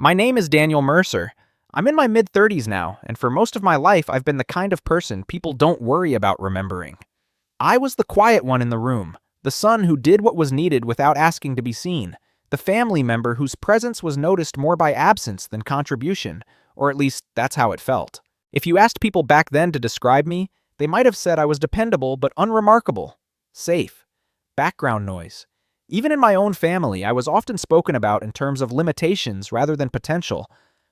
My name is Daniel Mercer. I'm in my mid-30s now, and for most of my life I've been the kind of person people don't worry about remembering. I was the quiet one in the room, the son who did what was needed without asking to be seen, the family member whose presence was noticed more by absence than contribution, or at least that's how it felt. If you asked people back then to describe me, they might have said I was dependable but unremarkable, safe, background noise. Even in my own family, I was often spoken about in terms of limitations rather than potential.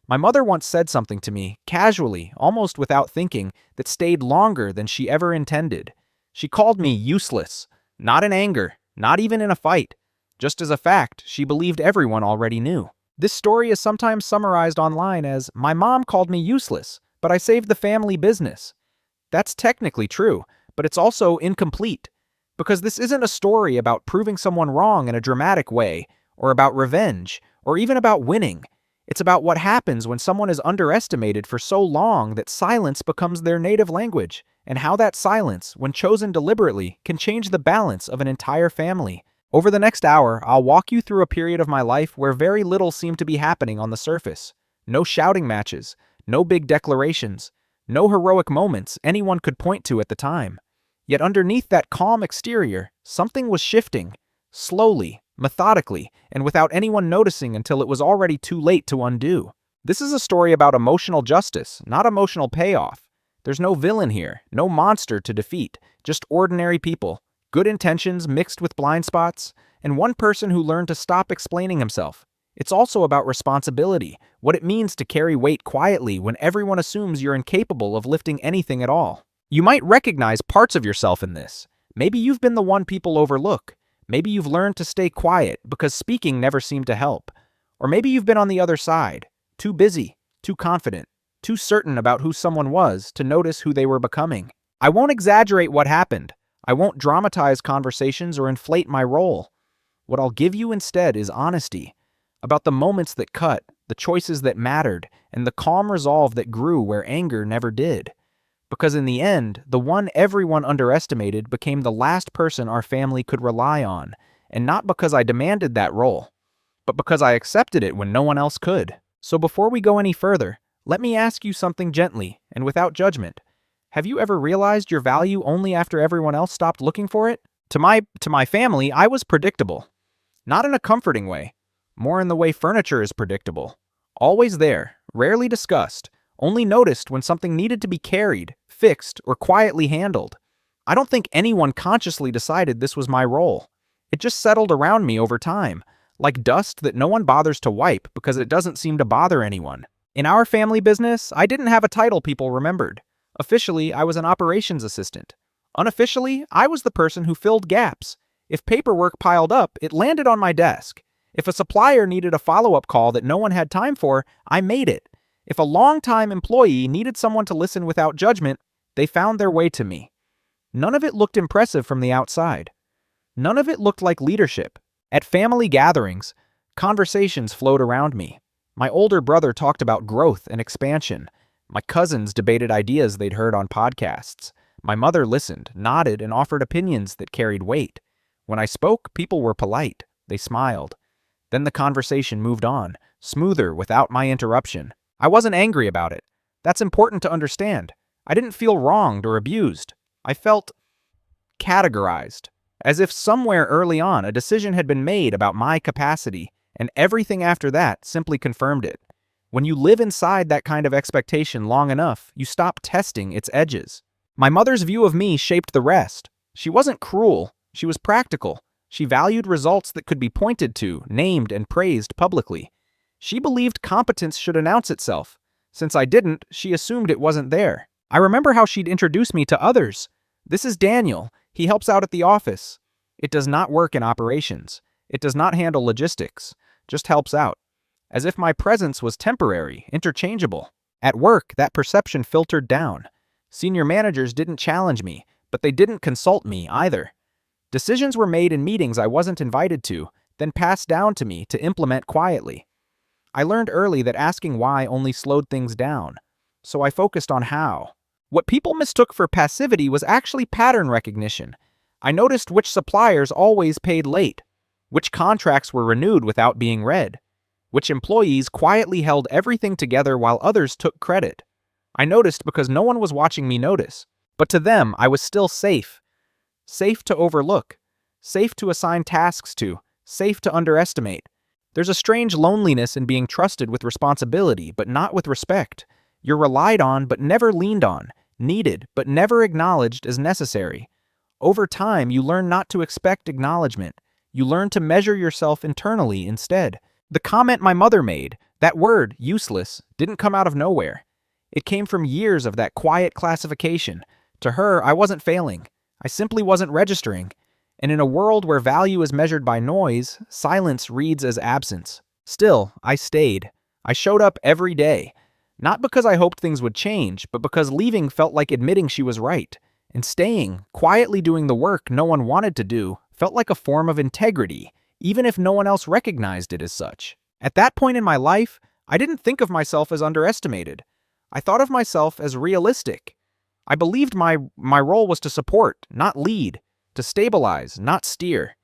My mother once said something to me, casually, almost without thinking, that stayed longer than she ever intended. She called me useless, not in anger, not even in a fight. Just as a fact, she believed everyone already knew. This story is sometimes summarized online as, "My mom called me useless, but I saved the family business." That's technically true, but it's also incomplete. Because this isn't a story about proving someone wrong in a dramatic way, or about revenge, or even about winning. It's about what happens when someone is underestimated for so long that silence becomes their native language, and how that silence, when chosen deliberately, can change the balance of an entire family. Over the next hour, I'll walk you through a period of my life where very little seemed to be happening on the surface. No shouting matches, no big declarations, no heroic moments anyone could point to at the time. Yet underneath that calm exterior, something was shifting, slowly, methodically, and without anyone noticing until it was already too late to undo. This is a story about emotional justice, not emotional payoff. There's no villain here, no monster to defeat, just ordinary people, good intentions mixed with blind spots, and one person who learned to stop explaining himself. It's also about responsibility, what it means to carry weight quietly when everyone assumes you're incapable of lifting anything at all. You might recognize parts of yourself in this. Maybe you've been the one people overlook. Maybe you've learned to stay quiet because speaking never seemed to help. Or maybe you've been on the other side, too busy, too confident, too certain about who someone was to notice who they were becoming. I won't exaggerate what happened. I won't dramatize conversations or inflate my role. What I'll give you instead is honesty about the moments that cut, the choices that mattered, and the calm resolve that grew where anger never did. Because in the end, the one everyone underestimated became the last person our family could rely on, and not because I demanded that role, but because I accepted it when no one else could. So before we go any further, let me ask you something gently and without judgment. Have you ever realized your value only after everyone else stopped looking for it? To my family, I was predictable. Not in a comforting way, more in the way furniture is predictable. Always there, rarely discussed, only noticed when something needed to be carried, fixed, or quietly handled. I don't think anyone consciously decided this was my role. It just settled around me over time, like dust that no one bothers to wipe because it doesn't seem to bother anyone. In our family business, I didn't have a title people remembered. Officially, I was an operations assistant. Unofficially, I was the person who filled gaps. If paperwork piled up, it landed on my desk. If a supplier needed a follow-up call that no one had time for, I made it. If a long-time employee needed someone to listen without judgment, they found their way to me. None of it looked impressive from the outside. None of it looked like leadership. At family gatherings, conversations flowed around me. My older brother talked about growth and expansion. My cousins debated ideas they'd heard on podcasts. My mother listened, nodded, and offered opinions that carried weight. When I spoke, people were polite. They smiled. Then the conversation moved on, smoother without my interruption. I wasn't angry about it. That's important to understand. I didn't feel wronged or abused. I felt categorized, as if somewhere early on a decision had been made about my capacity, and everything after that simply confirmed it. When you live inside that kind of expectation long enough, you stop testing its edges. My mother's view of me shaped the rest. She wasn't cruel. She was practical. She valued results that could be pointed to, named, and praised publicly. She believed competence should announce itself. Since I didn't, she assumed it wasn't there. I remember how she'd introduce me to others. "This is Daniel. He helps out at the office. It does not work in operations. It does not handle logistics. Just helps out." As if my presence was temporary, interchangeable. At work, that perception filtered down. Senior managers didn't challenge me, but they didn't consult me either. Decisions were made in meetings I wasn't invited to, then passed down to me to implement quietly. I learned early that asking why only slowed things down, so I focused on how. What people mistook for passivity was actually pattern recognition. I noticed which suppliers always paid late, which contracts were renewed without being read, which employees quietly held everything together while others took credit. I noticed because no one was watching me notice. But to them, I was still safe. Safe to overlook. Safe to assign tasks to. Safe to underestimate. There's a strange loneliness in being trusted with responsibility, but not with respect. You're relied on, but never leaned on. Needed, but never acknowledged as necessary. Over time, you learn not to expect acknowledgement. You learn to measure yourself internally instead. The comment my mother made, that word, useless, didn't come out of nowhere. It came from years of that quiet classification. To her, I wasn't failing. I simply wasn't registering. And in a world where value is measured by noise, silence reads as absence. Still, I stayed. I showed up every day. Not because I hoped things would change, but because leaving felt like admitting she was right. And staying, quietly doing the work no one wanted to do, felt like a form of integrity, even if no one else recognized it as such. At that point in my life, I didn't think of myself as underestimated. I thought of myself as realistic. I believed my role was to support, not lead, to stabilize, not steer.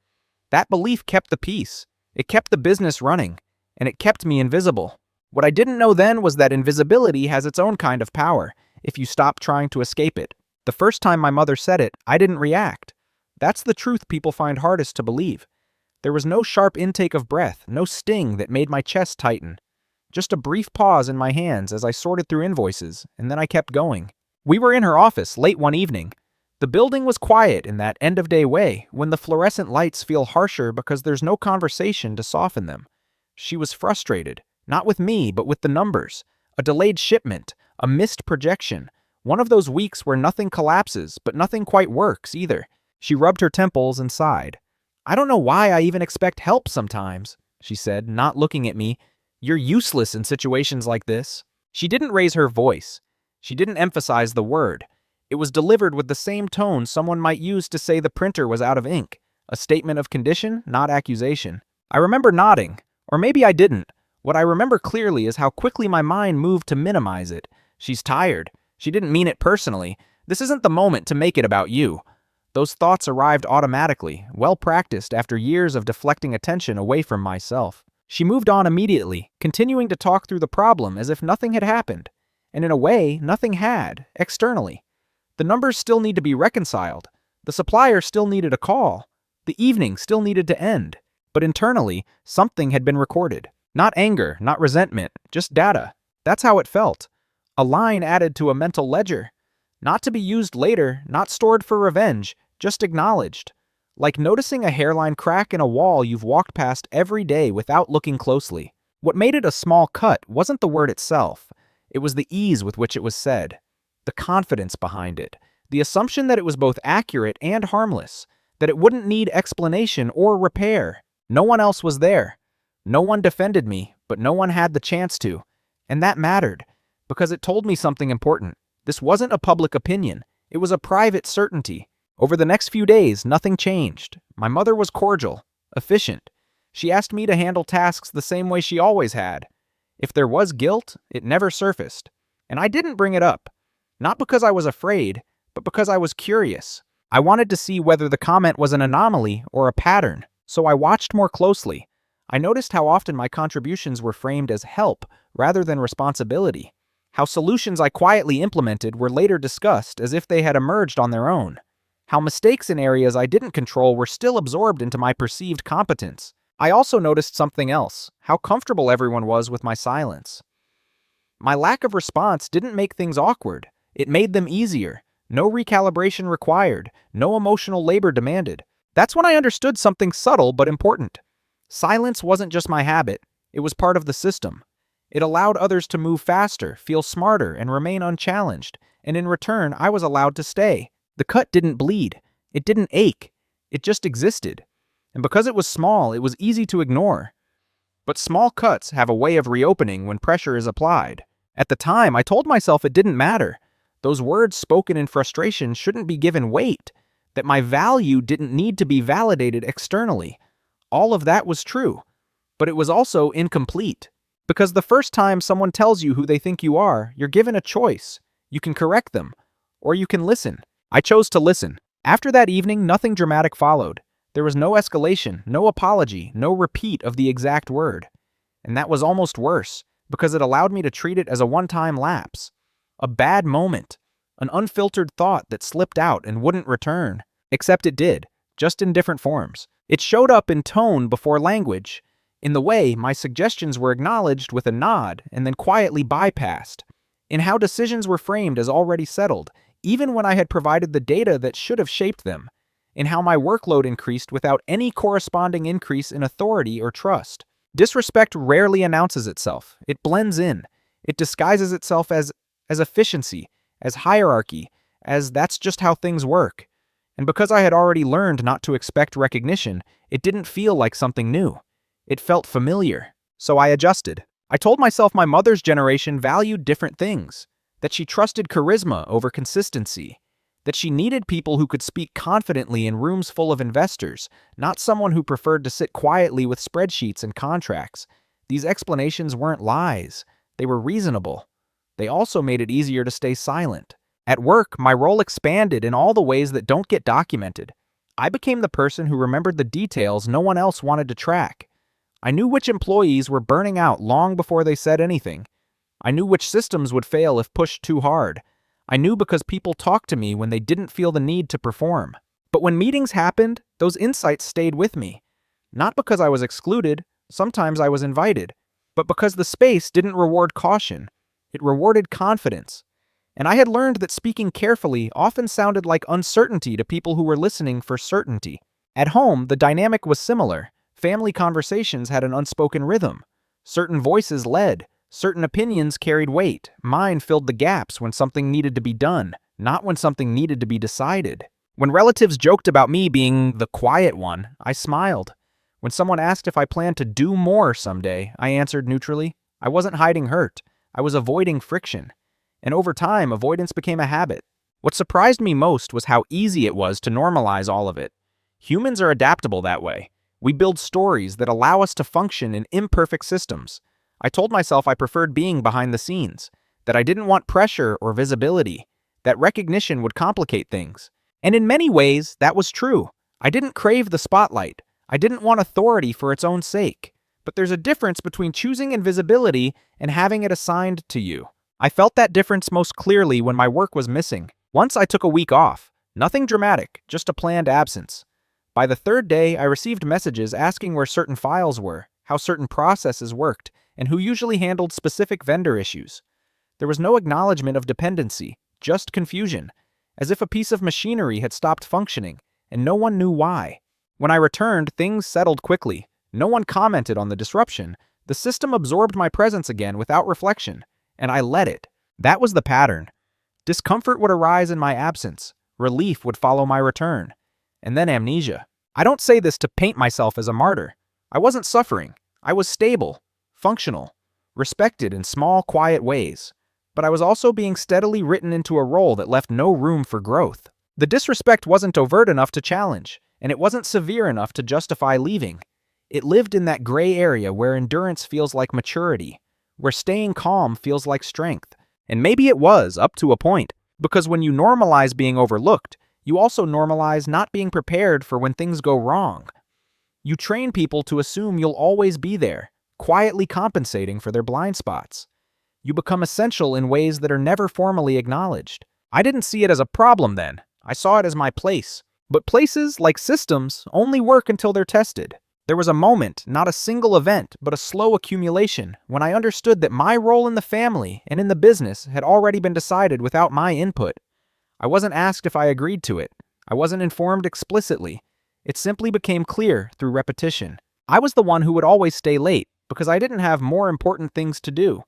That belief kept the peace. It kept the business running, and it kept me invisible. What I didn't know then was that invisibility has its own kind of power, if you stop trying to escape it. The first time my mother said it, I didn't react. That's the truth people find hardest to believe. There was no sharp intake of breath, no sting that made my chest tighten. Just a brief pause in my hands as I sorted through invoices, and then I kept going. We were in her office late one evening. The building was quiet in that end-of-day way, when the fluorescent lights feel harsher because there's no conversation to soften them. She was frustrated, not with me, but with the numbers. A delayed shipment, a missed projection. One of those weeks where nothing collapses, but nothing quite works either. She rubbed her temples and sighed. "I don't know why I even expect help sometimes," she said, not looking at me. "You're useless in situations like this." She didn't raise her voice. She didn't emphasize the word. It was delivered with the same tone someone might use to say the printer was out of ink. A statement of condition, not accusation. I remember nodding. Or maybe I didn't. What I remember clearly is how quickly my mind moved to minimize it. She's tired. She didn't mean it personally. This isn't the moment to make it about you. Those thoughts arrived automatically, well practiced after years of deflecting attention away from myself. She moved on immediately, continuing to talk through the problem as if nothing had happened. And in a way, nothing had, externally. The numbers still need to be reconciled. The supplier still needed a call. The evening still needed to end. But internally, something had been recorded. Not anger, not resentment, just data. That's how it felt. A line added to a mental ledger. Not to be used later, not stored for revenge, just acknowledged. Like noticing a hairline crack in a wall you've walked past every day without looking closely. What made it a small cut wasn't the word itself. It was the ease with which it was said. The confidence behind it. The assumption that it was both accurate and harmless. That it wouldn't need explanation or repair. No one else was there. No one defended me, but no one had the chance to. And that mattered, because it told me something important. This wasn't a public opinion. It was a private certainty. Over the next few days, nothing changed. My mother was cordial, efficient. She asked me to handle tasks the same way she always had. If there was guilt, it never surfaced. And I didn't bring it up. Not because I was afraid, but because I was curious. I wanted to see whether the comment was an anomaly or a pattern, so I watched more closely. I noticed how often my contributions were framed as help rather than responsibility. How solutions I quietly implemented were later discussed as if they had emerged on their own. How mistakes in areas I didn't control were still absorbed into my perceived competence. I also noticed something else, how comfortable everyone was with my silence. My lack of response didn't make things awkward. It made them easier. No recalibration required. No emotional labor demanded. That's when I understood something subtle but important. Silence wasn't just my habit. It was part of the system. It allowed others to move faster, feel smarter, and remain unchallenged. And in return, I was allowed to stay. The cut didn't bleed. It didn't ache. It just existed. And because it was small, it was easy to ignore. But small cuts have a way of reopening when pressure is applied. At the time, I told myself it didn't matter. Those words spoken in frustration shouldn't be given weight. That my value didn't need to be validated externally. All of that was true. But it was also incomplete. Because the first time someone tells you who they think you are, you're given a choice. You can correct them. Or you can listen. I chose to listen. After that evening, nothing dramatic followed. There was no escalation, no apology, no repeat of the exact word. and that was almost worse, because it allowed me to treat it as a one-time lapse. A bad moment. An unfiltered thought that slipped out and wouldn't return. Except it did, just in different forms. It showed up in tone before language, in the way my suggestions were acknowledged with a nod and then quietly bypassed, in how decisions were framed as already settled, even when I had provided the data that should have shaped them, in how my workload increased without any corresponding increase in authority or trust. Disrespect rarely announces itself. It blends in. It disguises itself as efficiency, as hierarchy, as that's just how things work. And because I had already learned not to expect recognition, it didn't feel like something new. It felt familiar. So I adjusted. I told myself my mother's generation valued different things, that she trusted charisma over consistency, that she needed people who could speak confidently in rooms full of investors, not someone who preferred to sit quietly with spreadsheets and contracts. These explanations weren't lies. They were reasonable. They also made it easier to stay silent. At work, my role expanded in all the ways that don't get documented. I became the person who remembered the details no one else wanted to track. I knew which employees were burning out long before they said anything. I knew which systems would fail if pushed too hard. I knew because people talked to me when they didn't feel the need to perform. But when meetings happened, those insights stayed with me. Not because I was excluded, sometimes I was invited, but because the space didn't reward caution. It rewarded confidence. And I had learned that speaking carefully often sounded like uncertainty to people who were listening for certainty. At home, the dynamic was similar. Family conversations had an unspoken rhythm. Certain voices led. Certain opinions carried weight. Mine filled the gaps when something needed to be done, not when something needed to be decided. When relatives joked about me being the quiet one, I smiled. When someone asked if I planned to do more someday, I answered neutrally. I wasn't hiding hurt. I was avoiding friction. And over time, avoidance became a habit. What surprised me most was how easy it was to normalize all of it. Humans are adaptable that way. We build stories that allow us to function in imperfect systems. I told myself I preferred being behind the scenes, that I didn't want pressure or visibility, that recognition would complicate things. And in many ways, that was true. I didn't crave the spotlight. I didn't want authority for its own sake. But there's a difference between choosing invisibility and having it assigned to you. I felt that difference most clearly when my work was missing. Once I took a week off. Nothing dramatic, just a planned absence. By the third day, I received messages asking where certain files were, how certain processes worked, and who usually handled specific vendor issues. There was no acknowledgement of dependency, just confusion, as if a piece of machinery had stopped functioning, and no one knew why. When I returned, things settled quickly. No one commented on the disruption. The system absorbed my presence again without reflection, and I let it. That was the pattern. Discomfort would arise in my absence. Relief would follow my return. And then amnesia. I don't say this to paint myself as a martyr. I wasn't suffering. I was stable, functional, respected in small, quiet ways. But I was also being steadily written into a role that left no room for growth. The disrespect wasn't overt enough to challenge, and it wasn't severe enough to justify leaving. It lived in that gray area where endurance feels like maturity, where staying calm feels like strength. And maybe it was, up to a point, because when you normalize being overlooked, you also normalize not being prepared for when things go wrong. You train people to assume you'll always be there, quietly compensating for their blind spots. You become essential in ways that are never formally acknowledged. I didn't see it as a problem then. I saw it as my place. But places, like systems, only work until they're tested. There was a moment, not a single event, but a slow accumulation, when I understood that my role in the family and in the business had already been decided without my input. I wasn't asked if I agreed to it. I wasn't informed explicitly. It simply became clear through repetition. I was the one who would always stay late because I didn't have more important things to do.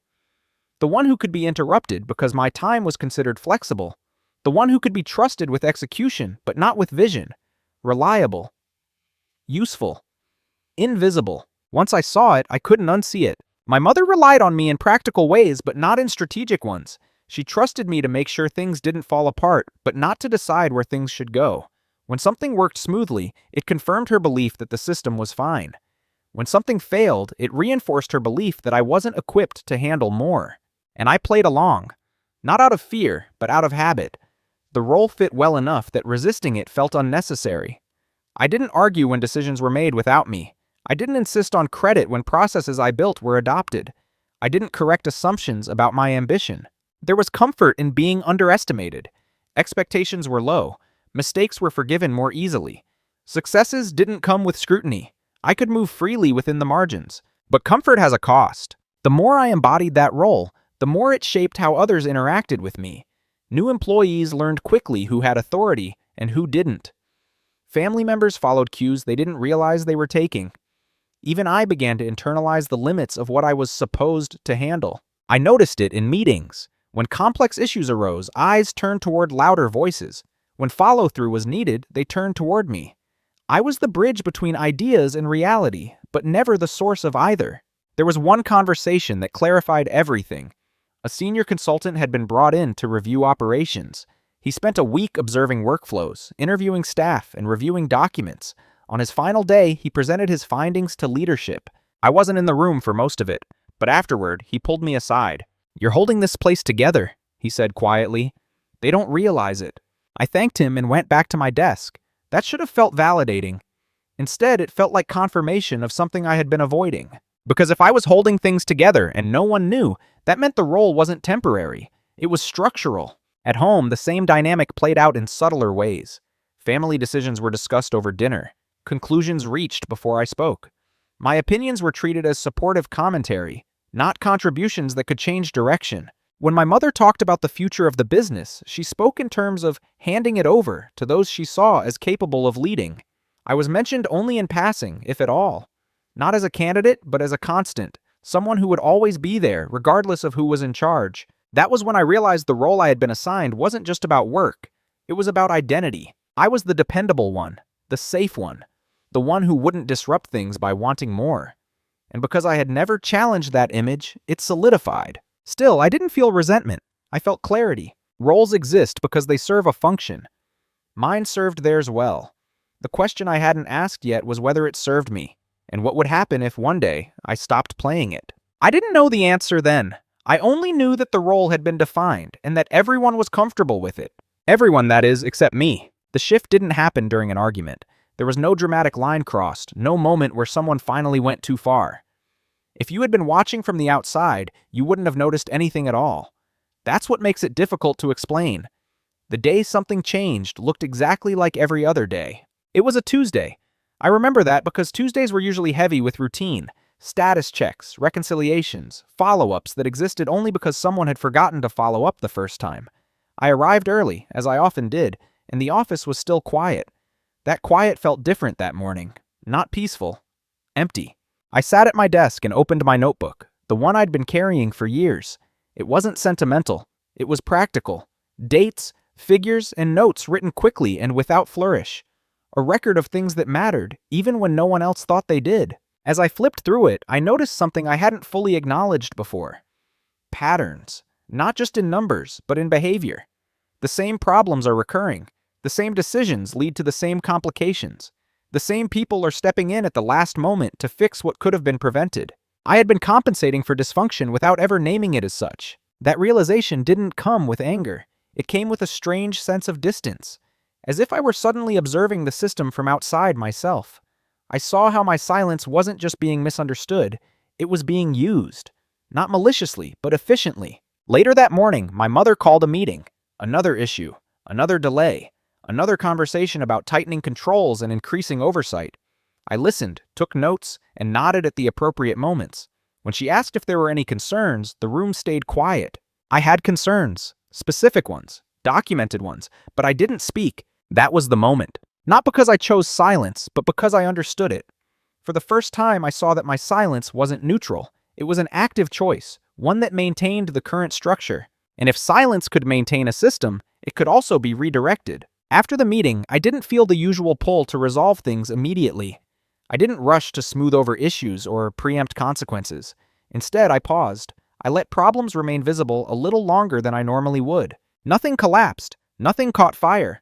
The one who could be interrupted because my time was considered flexible. The one who could be trusted with execution, but not with vision. Reliable. Useful. Invisible. Once I saw it, I couldn't unsee it. My mother relied on me in practical ways, but not in strategic ones. She trusted me to make sure things didn't fall apart, but not to decide where things should go. When something worked smoothly, it confirmed her belief that the system was fine. When something failed, it reinforced her belief that I wasn't equipped to handle more. And I played along. Not out of fear, but out of habit. The role fit well enough that resisting it felt unnecessary. I didn't argue when decisions were made without me. I didn't insist on credit when processes I built were adopted. I didn't correct assumptions about my ambition. There was comfort in being underestimated. Expectations were low. Mistakes were forgiven more easily. Successes didn't come with scrutiny. I could move freely within the margins. But comfort has a cost. The more I embodied that role, the more it shaped how others interacted with me. New employees learned quickly who had authority and who didn't. Family members followed cues they didn't realize they were taking. Even I began to internalize the limits of what I was supposed to handle. I noticed it in meetings. When complex issues arose, eyes turned toward louder voices. When follow-through was needed, they turned toward me. I was the bridge between ideas and reality, but never the source of either. There was one conversation that clarified everything. A senior consultant had been brought in to review operations. He spent a week observing workflows, interviewing staff, and reviewing documents. On his final day, he presented his findings to leadership. I wasn't in the room for most of it, but afterward, he pulled me aside. "You're holding this place together," he said quietly. "They don't realize it." I thanked him and went back to my desk. That should have felt validating. Instead, it felt like confirmation of something I had been avoiding. Because if I was holding things together and no one knew, that meant the role wasn't temporary. It was structural. At home, the same dynamic played out in subtler ways. Family decisions were discussed over dinner. Conclusions reached before I spoke. My opinions were treated as supportive commentary, not contributions that could change direction. When my mother talked about the future of the business, she spoke in terms of handing it over to those she saw as capable of leading. I was mentioned only in passing, if at all. Not as a candidate, but as a constant, someone who would always be there, regardless of who was in charge. That was when I realized the role I had been assigned wasn't just about work. It was about identity. I was the dependable one, the safe one, the one who wouldn't disrupt things by wanting more. And because I had never challenged that image, it solidified. Still, I didn't feel resentment. I felt clarity. Roles exist because they serve a function. Mine served theirs well. The question I hadn't asked yet was whether it served me, and what would happen if one day I stopped playing it. I didn't know the answer then. I only knew that the role had been defined and that everyone was comfortable with it. Everyone, that is, except me. The shift didn't happen during an argument. There was no dramatic line crossed, no moment where someone finally went too far. If you had been watching from the outside, you wouldn't have noticed anything at all. That's what makes it difficult to explain. The day something changed looked exactly like every other day. It was a Tuesday. I remember that because Tuesdays were usually heavy with routine, status checks, reconciliations, follow-ups that existed only because someone had forgotten to follow up the first time. I arrived early, as I often did, and the office was still quiet. That quiet felt different that morning. Not peaceful. Empty. I sat at my desk and opened my notebook, the one I'd been carrying for years. It wasn't sentimental. It was practical. Dates, figures, and notes written quickly and without flourish. A record of things that mattered, even when no one else thought they did. As I flipped through it, I noticed something I hadn't fully acknowledged before. Patterns. Not just in numbers, but in behavior. The same problems are recurring. The same decisions lead to the same complications. The same people are stepping in at the last moment to fix what could have been prevented. I had been compensating for dysfunction without ever naming it as such. That realization didn't come with anger. It came with a strange sense of distance, as if I were suddenly observing the system from outside myself. I saw how my silence wasn't just being misunderstood, it was being used. Not maliciously, but efficiently. Later that morning, my mother called a meeting. Another issue, another delay, another conversation about tightening controls and increasing oversight. I listened, took notes, and nodded at the appropriate moments. When she asked if there were any concerns, the room stayed quiet. I had concerns, specific ones, documented ones, but I didn't speak. That was the moment. Not because I chose silence, but because I understood it. For the first time, I saw that my silence wasn't neutral. It was an active choice, one that maintained the current structure. And if silence could maintain a system, it could also be redirected. After the meeting, I didn't feel the usual pull to resolve things immediately. I didn't rush to smooth over issues or preempt consequences. Instead, I paused. I let problems remain visible a little longer than I normally would. Nothing collapsed. Nothing caught fire.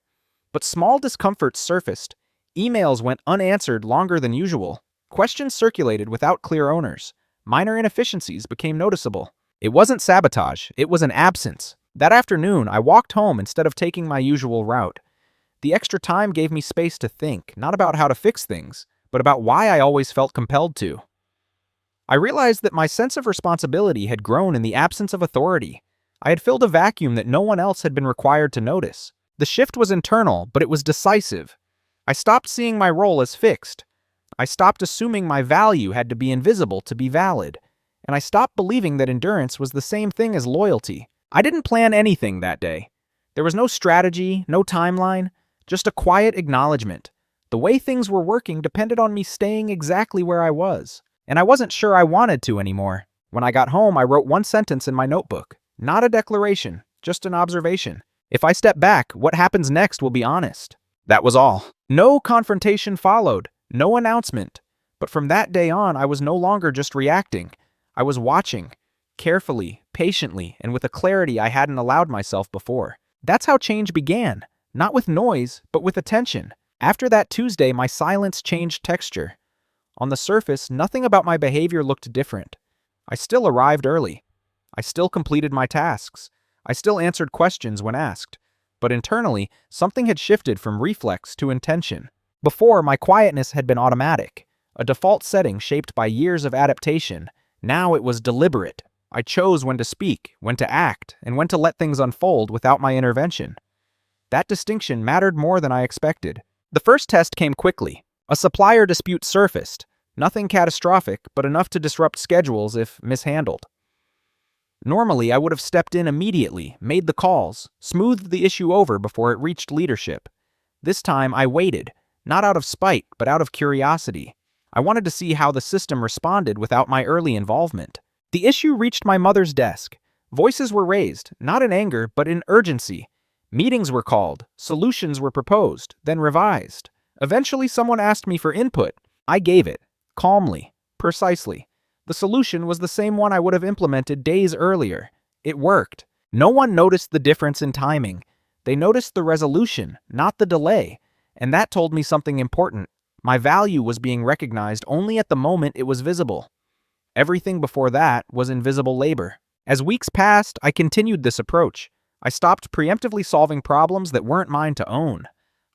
But small discomforts surfaced. Emails went unanswered longer than usual. Questions circulated without clear owners. Minor inefficiencies became noticeable. It wasn't sabotage. It was an absence. That afternoon, I walked home instead of taking my usual route. The extra time gave me space to think, not about how to fix things, but about why I always felt compelled to. I realized that my sense of responsibility had grown in the absence of authority. I had filled a vacuum that no one else had been required to notice. The shift was internal, but it was decisive. I stopped seeing my role as fixed. I stopped assuming my value had to be invisible to be valid. And I stopped believing that endurance was the same thing as loyalty. I didn't plan anything that day. There was no strategy, no timeline, just a quiet acknowledgement. The way things were working depended on me staying exactly where I was. And I wasn't sure I wanted to anymore. When I got home, I wrote one sentence in my notebook. Not a declaration, just an observation. If I step back, what happens next will be honest. That was all. No confrontation followed, no announcement. But from that day on, I was no longer just reacting. I was watching, carefully, patiently, and with a clarity I hadn't allowed myself before. That's how change began, not with noise, but with attention. After that Tuesday, my silence changed texture. On the surface, nothing about my behavior looked different. I still arrived early. I still completed my tasks. I still answered questions when asked. But internally, something had shifted from reflex to intention. Before, my quietness had been automatic, a default setting shaped by years of adaptation. Now it was deliberate. I chose when to speak, when to act, and when to let things unfold without my intervention. That distinction mattered more than I expected. The first test came quickly. A supplier dispute surfaced. Nothing catastrophic, but enough to disrupt schedules if mishandled. Normally, I would have stepped in immediately, made the calls, smoothed the issue over before it reached leadership. This time, I waited, not out of spite, but out of curiosity. I wanted to see how the system responded without my early involvement. The issue reached my mother's desk. Voices were raised, not in anger, but in urgency. Meetings were called, solutions were proposed, then revised. Eventually, someone asked me for input. I gave it, calmly, precisely. The solution was the same one I would have implemented days earlier. It worked. No one noticed the difference in timing. They noticed the resolution, not the delay. And that told me something important. My value was being recognized only at the moment it was visible. Everything before that was invisible labor. As weeks passed, I continued this approach. I stopped preemptively solving problems that weren't mine to own.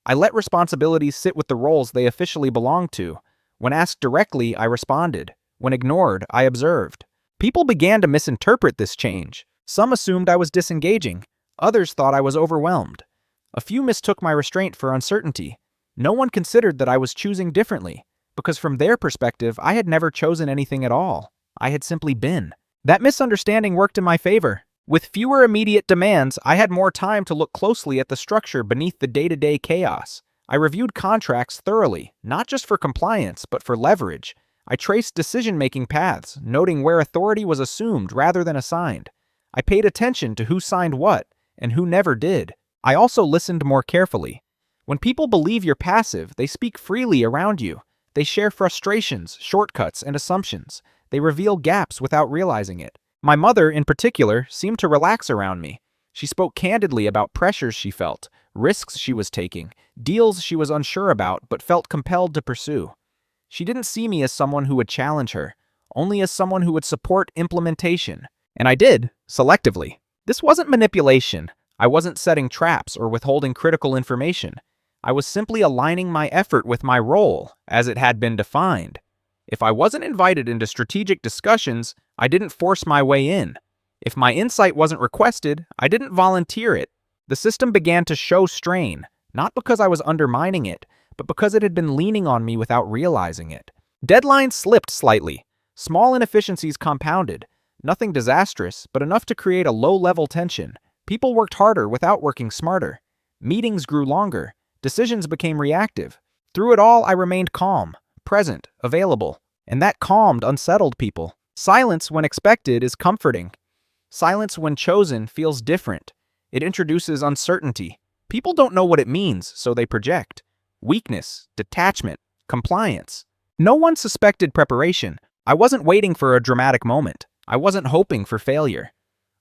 I let responsibilities sit with the roles they officially belonged to. When asked directly, I responded. When ignored, I observed. People began to misinterpret this change. Some assumed I was disengaging. Others thought I was overwhelmed. A few mistook my restraint for uncertainty. No one considered that I was choosing differently, because from their perspective, I had never chosen anything at all. I had simply been. That misunderstanding worked in my favor. With fewer immediate demands, I had more time to look closely at the structure beneath the day-to-day chaos. I reviewed contracts thoroughly, not just for compliance, but for leverage. I traced decision-making paths, noting where authority was assumed rather than assigned. I paid attention to who signed what and who never did. I also listened more carefully. When people believe you're passive, they speak freely around you. They share frustrations, shortcuts, and assumptions. They reveal gaps without realizing it. My mother, in particular, seemed to relax around me. She spoke candidly about pressures she felt, risks she was taking, deals she was unsure about but felt compelled to pursue. She didn't see me as someone who would challenge her, only as someone who would support implementation. And I did, selectively. This wasn't manipulation. I wasn't setting traps or withholding critical information. I was simply aligning my effort with my role, as it had been defined. If I wasn't invited into strategic discussions, I didn't force my way in. If my insight wasn't requested, I didn't volunteer it. The system began to show strain, not because I was undermining it, but because it had been leaning on me without realizing it. Deadlines slipped slightly. Small inefficiencies compounded. Nothing disastrous, but enough to create a low-level tension. People worked harder without working smarter. Meetings grew longer. Decisions became reactive. Through it all, I remained calm, present, available, and that calmed unsettled people. Silence, when expected, is comforting. Silence, when chosen, feels different. It introduces uncertainty. People don't know what it means, so they project. Weakness, detachment, compliance. No one suspected preparation. I wasn't waiting for a dramatic moment. I wasn't hoping for failure.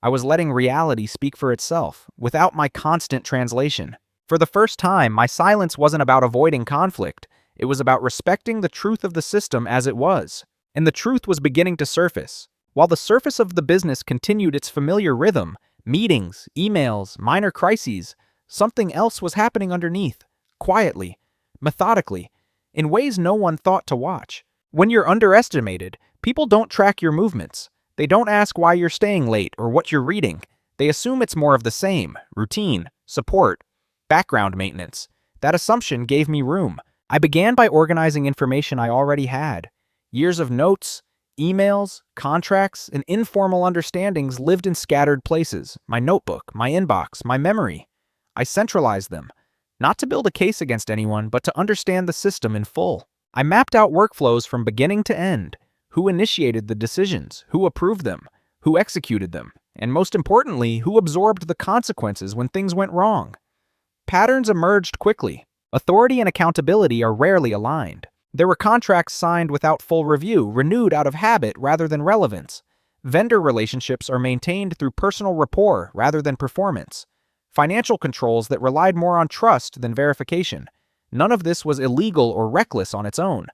I was letting reality speak for itself, without my constant translation. For the first time, my silence wasn't about avoiding conflict. It was about respecting the truth of the system as it was. And the truth was beginning to surface. While the surface of the business continued its familiar rhythm, meetings, emails, minor crises, something else was happening underneath, quietly, methodically. in ways no one thought to watch. When you're underestimated, people don't track your movements. They don't ask why you're staying late or what you're reading. They assume it's more of the same: routine, support, background maintenance. That assumption gave me room. I began by organizing information I already had. Years of notes, emails, contracts, and informal understandings lived in scattered places: my notebook, my inbox, my memory. I centralized them, not to build a case against anyone, but to understand the system in full. I mapped out workflows from beginning to end: who initiated the decisions, who approved them, who executed them, and most importantly, who absorbed the consequences when things went wrong. Patterns emerged quickly. Authority and accountability are rarely aligned. There were contracts signed without full review, renewed out of habit rather than relevance. Vendor relationships are maintained through personal rapport rather than performance. Financial controls that relied more on trust than verification. None of this was illegal or reckless on its own,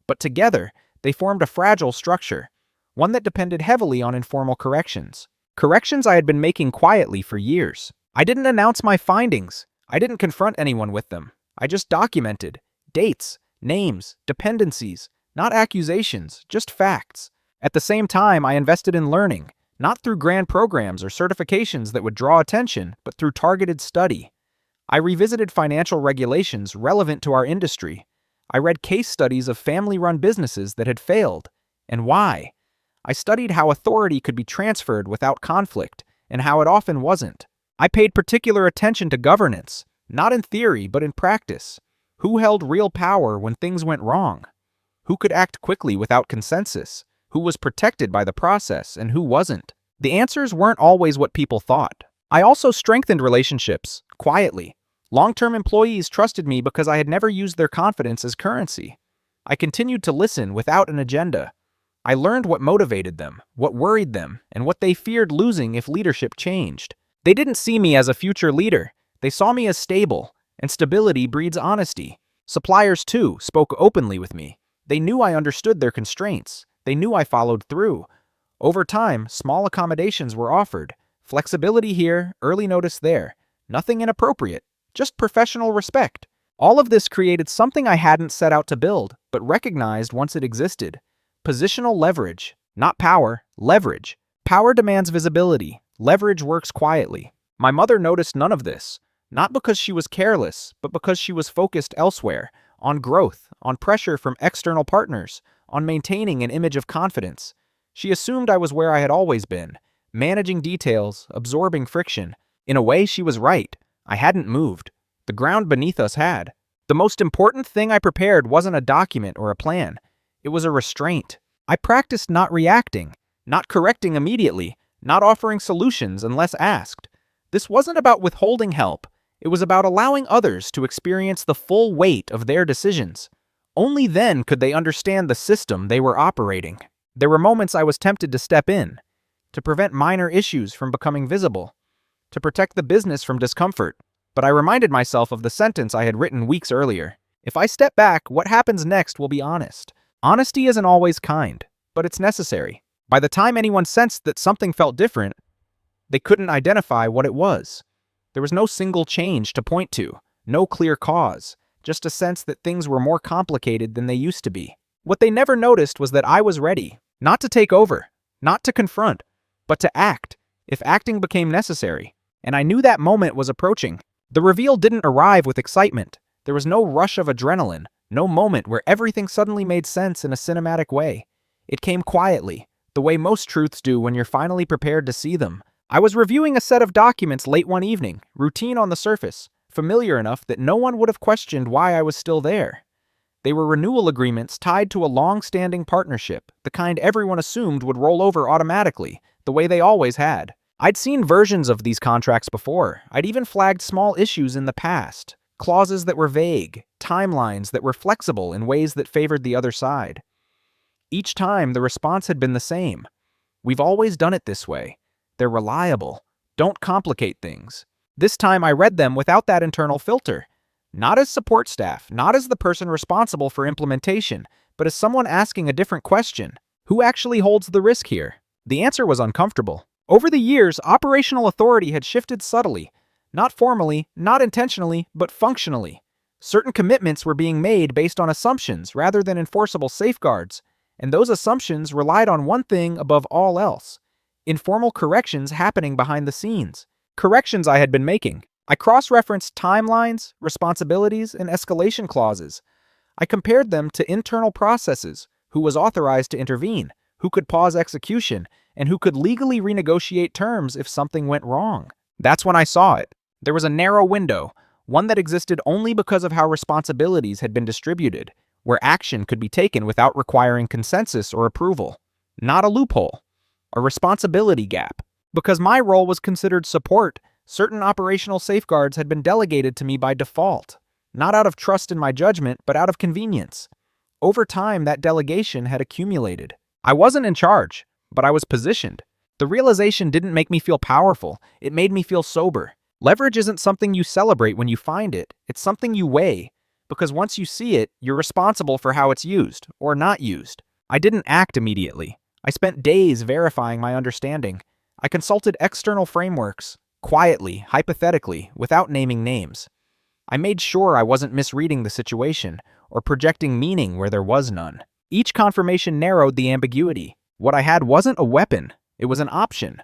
but together they formed a fragile structure, one that depended heavily on informal corrections. Corrections I had been making quietly for years. I didn't announce my findings. I didn't confront anyone with them. I just documented dates, names, dependencies, not accusations, just facts. At the same time, I invested in learning, not through grand programs or certifications that would draw attention, but through targeted study. I revisited financial regulations relevant to our industry. I read case studies of family-run businesses that had failed, and why. I studied how authority could be transferred without conflict, and how it often wasn't. I paid particular attention to governance, not in theory, but in practice. Who held real power when things went wrong? Who could act quickly without consensus? Who was protected by the process and who wasn't? The answers weren't always what people thought. I also strengthened relationships, quietly. Long-term employees trusted me because I had never used their confidence as currency. I continued to listen without an agenda. I learned what motivated them, what worried them, and what they feared losing if leadership changed. They didn't see me as a future leader. They saw me as stable, and stability breeds honesty. Suppliers, too, spoke openly with me. They knew I understood their constraints. They knew I followed through. Over time, small accommodations were offered. Flexibility here, early notice there. Nothing inappropriate, just professional respect. All of this created something I hadn't set out to build, but recognized once it existed. Positional leverage, not power, leverage. Power demands visibility. Leverage works quietly. My mother noticed none of this. Not because she was careless, but because she was focused elsewhere, on growth, on pressure from external partners, on maintaining an image of confidence. She assumed I was where I had always been, managing details, absorbing friction. In a way, she was right. I hadn't moved. The ground beneath us had. The most important thing I prepared wasn't a document or a plan. It was a restraint. I practiced not reacting, not correcting immediately, not offering solutions unless asked. This wasn't about withholding help. It was about allowing others to experience the full weight of their decisions. Only then could they understand the system they were operating. There were moments I was tempted to step in, to prevent minor issues from becoming visible, to protect the business from discomfort. But I reminded myself of the sentence I had written weeks earlier. If I step back, what happens next will be honest. Honesty isn't always kind, but it's necessary. By the time anyone sensed that something felt different, they couldn't identify what it was. There was no single change to point to, no clear cause, just a sense that things were more complicated than they used to be. What they never noticed was that I was ready, not to take over, not to confront, but to act, if acting became necessary. And I knew that moment was approaching. The reveal didn't arrive with excitement. There was no rush of adrenaline, no moment where everything suddenly made sense in a cinematic way. It came quietly, the way most truths do when you're finally prepared to see them. I was reviewing a set of documents late one evening, routine on the surface, familiar enough that no one would have questioned why I was still there. They were renewal agreements tied to a long-standing partnership, the kind everyone assumed would roll over automatically, the way they always had. I'd seen versions of these contracts before. I'd even flagged small issues in the past, clauses that were vague, timelines that were flexible in ways that favored the other side. Each time, the response had been the same. We've always done it this way. They're reliable. Don't complicate things. This time I read them without that internal filter. Not as support staff, not as the person responsible for implementation, but as someone asking a different question. Who actually holds the risk here? The answer was uncomfortable. Over the years, operational authority had shifted subtly. Not formally, not intentionally, but functionally. Certain commitments were being made based on assumptions rather than enforceable safeguards, and those assumptions relied on one thing above all else: informal corrections happening behind the scenes. Corrections I had been making. I cross-referenced timelines, responsibilities, and escalation clauses. I compared them to internal processes: who was authorized to intervene, who could pause execution, and who could legally renegotiate terms if something went wrong. That's when I saw it. There was a narrow window, one that existed only because of how responsibilities had been distributed, where action could be taken without requiring consensus or approval. Not a loophole, a responsibility gap. Because my role was considered support, certain operational safeguards had been delegated to me by default, not out of trust in my judgment, but out of convenience. Over time, that delegation had accumulated. I wasn't in charge, but I was positioned. The realization didn't make me feel powerful, it made me feel sober. Leverage isn't something you celebrate when you find it, it's something you weigh. Because once you see it, you're responsible for how it's used, or not used. I didn't act immediately. I spent days verifying my understanding. I consulted external frameworks, quietly, hypothetically, without naming names. I made sure I wasn't misreading the situation, or projecting meaning where there was none. Each confirmation narrowed the ambiguity. What I had wasn't a weapon, it was an option.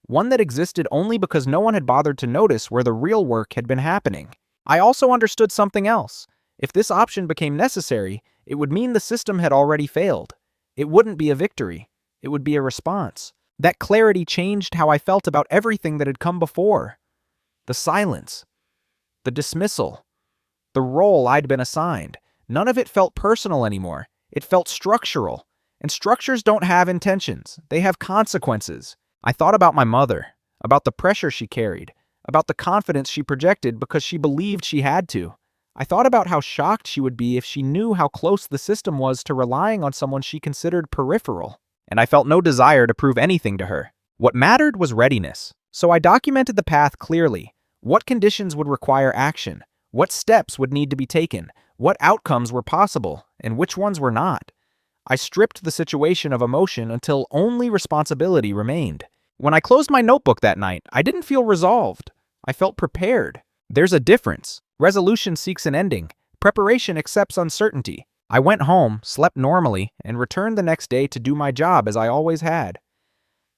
One that existed only because no one had bothered to notice where the real work had been happening. I also understood something else. If this option became necessary, it would mean the system had already failed. It wouldn't be a victory. It would be a response. That clarity changed how I felt about everything that had come before. The silence. The dismissal. The role I'd been assigned. None of it felt personal anymore. It felt structural. And structures don't have intentions. They have consequences. I thought about my mother, about the pressure she carried, about the confidence she projected because she believed she had to. I thought about how shocked she would be if she knew how close the system was to relying on someone she considered peripheral. And I felt no desire to prove anything to her. What mattered was readiness. So I documented the path clearly. What conditions would require action? What steps would need to be taken? What outcomes were possible, and which ones were not? I stripped the situation of emotion until only responsibility remained. When I closed my notebook that night, I didn't feel resolved. I felt prepared. There's a difference. Resolution seeks an ending. Preparation accepts uncertainty. I went home, slept normally, and returned the next day to do my job as I always had.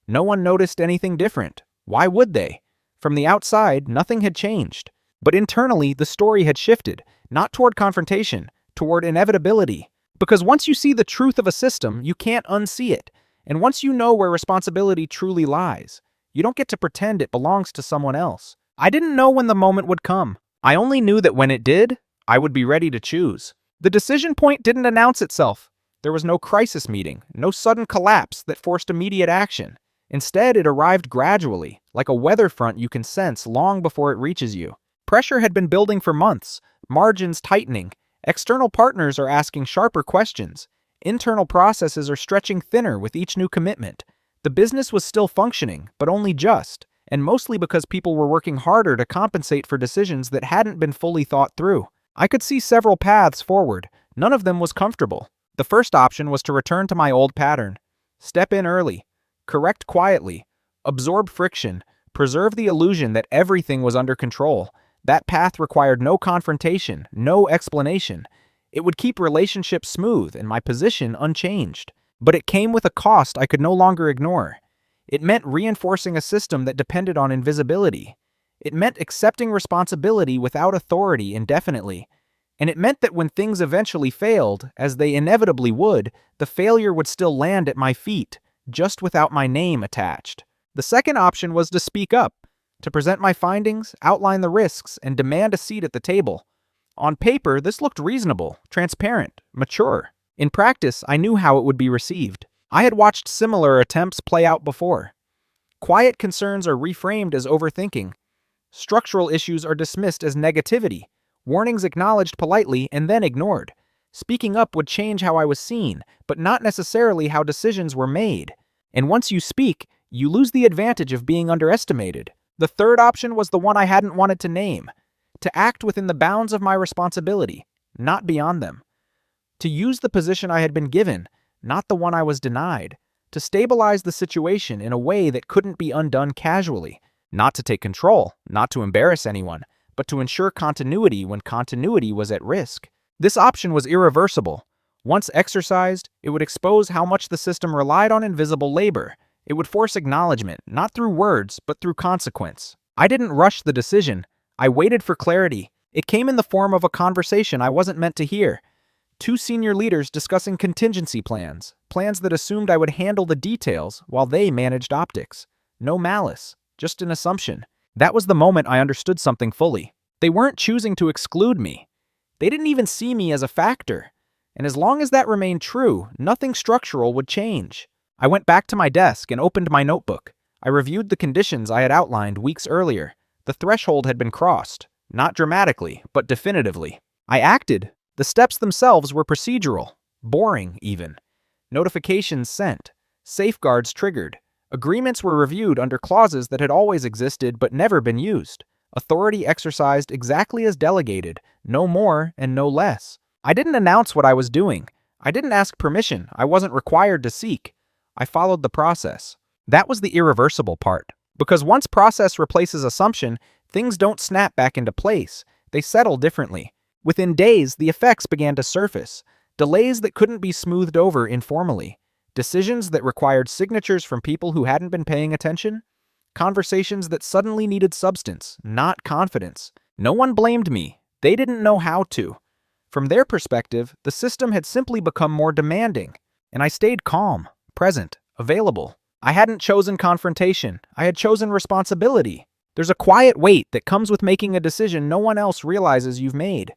No one noticed anything different. Why would they? From the outside, nothing had changed. But internally, the story had shifted, not toward confrontation, toward inevitability. Because once you see the truth of a system, you can't unsee it. And once you know where responsibility truly lies, you don't get to pretend it belongs to someone else. I didn't know when the moment would come. I only knew that when it did, I would be ready to choose. The decision point didn't announce itself. There was no crisis meeting, no sudden collapse that forced immediate action. Instead, it arrived gradually, like a weather front you can sense long before it reaches you. Pressure had been building for months, margins tightening, external partners are asking sharper questions, internal processes are stretching thinner with each new commitment. The business was still functioning, but only just, and mostly because people were working harder to compensate for decisions that hadn't been fully thought through. I could see several paths forward. None of them was comfortable. The first option was to return to my old pattern. Step in early. Correct quietly. Absorb friction. Preserve the illusion that everything was under control. That path required no confrontation, no explanation. It would keep relationships smooth and my position unchanged. But it came with a cost I could no longer ignore. It meant reinforcing a system that depended on invisibility. It meant accepting responsibility without authority indefinitely. And it meant that when things eventually failed, as they inevitably would, the failure would still land at my feet, just without my name attached. The second option was to speak up, to present my findings, outline the risks, and demand a seat at the table. On paper, this looked reasonable, transparent, mature. In practice, I knew how it would be received. I had watched similar attempts play out before. Quiet concerns are reframed as overthinking. Structural issues are dismissed as negativity. Warnings acknowledged politely and then ignored. Speaking up would change how I was seen, but not necessarily how decisions were made. And once you speak, you lose the advantage of being underestimated. The third option was the one I hadn't wanted to name. To act within the bounds of my responsibility, not beyond them. To use the position I had been given, not the one I was denied. To stabilize the situation in a way that couldn't be undone casually. Not to take control, not to embarrass anyone, but to ensure continuity when continuity was at risk. This option was irreversible. Once exercised, it would expose how much the system relied on invisible labor. It would force acknowledgement, not through words, but through consequence. I didn't rush the decision. I waited for clarity. It came in the form of a conversation I wasn't meant to hear. Two senior leaders discussing contingency plans, plans that assumed I would handle the details while they managed optics. No malice, just an assumption. That was the moment I understood something fully. They weren't choosing to exclude me. They didn't even see me as a factor. And as long as that remained true, nothing structural would change. I went back to my desk and opened my notebook. I reviewed the conditions I had outlined weeks earlier. The threshold had been crossed, not dramatically, but definitively. I acted. The steps themselves were procedural, boring even. Notifications sent, safeguards triggered. Agreements were reviewed under clauses that had always existed but never been used. Authority exercised exactly as delegated, no more and no less. I didn't announce what I was doing. I didn't ask permission I wasn't required to seek. I followed the process. That was the irreversible part. Because once process replaces assumption, things don't snap back into place. They settle differently. Within days, the effects began to surface. Delays that couldn't be smoothed over informally. Decisions that required signatures from people who hadn't been paying attention. Conversations that suddenly needed substance, not confidence. No one blamed me. They didn't know how to. From their perspective, the system had simply become more demanding. And I stayed calm, present, available. I hadn't chosen confrontation. I had chosen responsibility. There's a quiet weight that comes with making a decision no one else realizes you've made.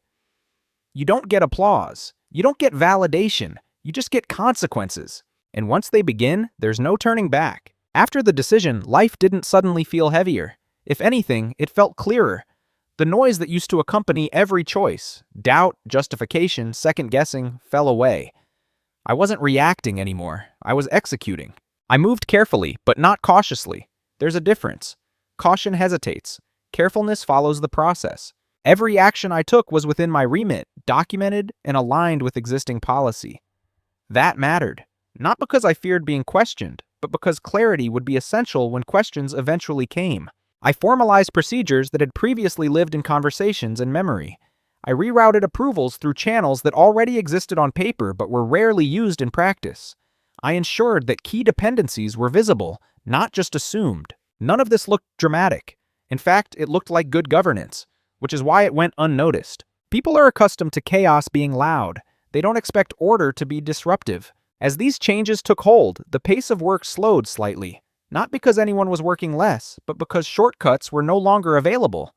You don't get applause. You don't get validation. You just get consequences. And once they begin, there's no turning back. After the decision, life didn't suddenly feel heavier. If anything, it felt clearer. The noise that used to accompany every choice, doubt, justification, second-guessing, fell away. I wasn't reacting anymore. I was executing. I moved carefully, but not cautiously. There's a difference. Caution hesitates. Carefulness follows the process. Every action I took was within my remit, documented, and aligned with existing policy. That mattered. Not because I feared being questioned, but because clarity would be essential when questions eventually came. I formalized procedures that had previously lived in conversations and memory. I rerouted approvals through channels that already existed on paper but were rarely used in practice. I ensured that key dependencies were visible, not just assumed. None of this looked dramatic. In fact, it looked like good governance, which is why it went unnoticed. People are accustomed to chaos being loud. They don't expect order to be disruptive. As these changes took hold, the pace of work slowed slightly. Not because anyone was working less, but because shortcuts were no longer available.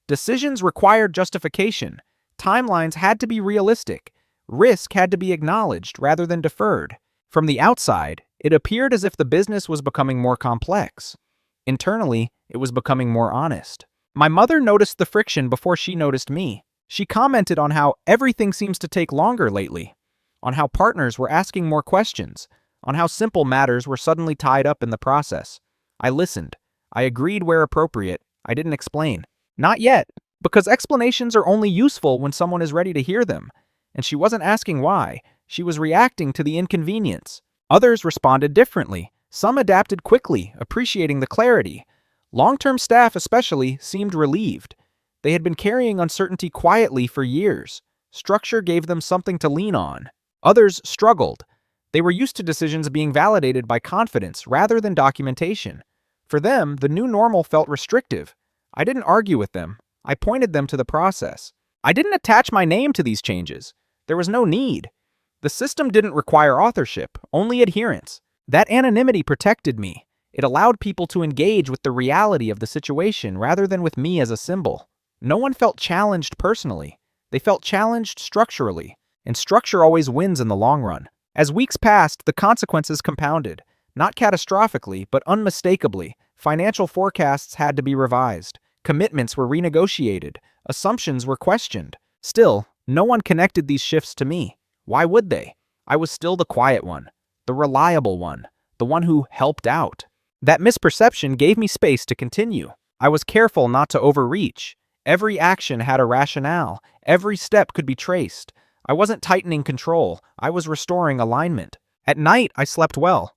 Decisions required justification. Timelines had to be realistic. Risk had to be acknowledged rather than deferred. From the outside, it appeared as if the business was becoming more complex. Internally, it was becoming more honest. My mother noticed the friction before she noticed me. She commented on how everything seems to take longer lately, on how partners were asking more questions, on how simple matters were suddenly tied up in the process. I listened. I agreed where appropriate. I didn't explain. Not yet, because explanations are only useful when someone is ready to hear them. And she wasn't asking why. She was reacting to the inconvenience. Others responded differently. Some adapted quickly, appreciating the clarity. Long-term staff especially seemed relieved. They had been carrying uncertainty quietly for years. Structure gave them something to lean on. Others struggled. They were used to decisions being validated by confidence rather than documentation. For them, the new normal felt restrictive. I didn't argue with them. I pointed them to the process. I didn't attach my name to these changes. There was no need. The system didn't require authorship, only adherence. That anonymity protected me. It allowed people to engage with the reality of the situation rather than with me as a symbol. No one felt challenged personally. They felt challenged structurally, and structure always wins in the long run. As weeks passed, the consequences compounded. Not catastrophically, but unmistakably. Financial forecasts had to be revised. Commitments were renegotiated. Assumptions were questioned. Still, no one connected these shifts to me. Why would they? I was still the quiet one, the reliable one, the one who helped out. That misperception gave me space to continue. I was careful not to overreach. Every action had a rationale. Every step could be traced. I wasn't tightening control. I was restoring alignment. At night, I slept well.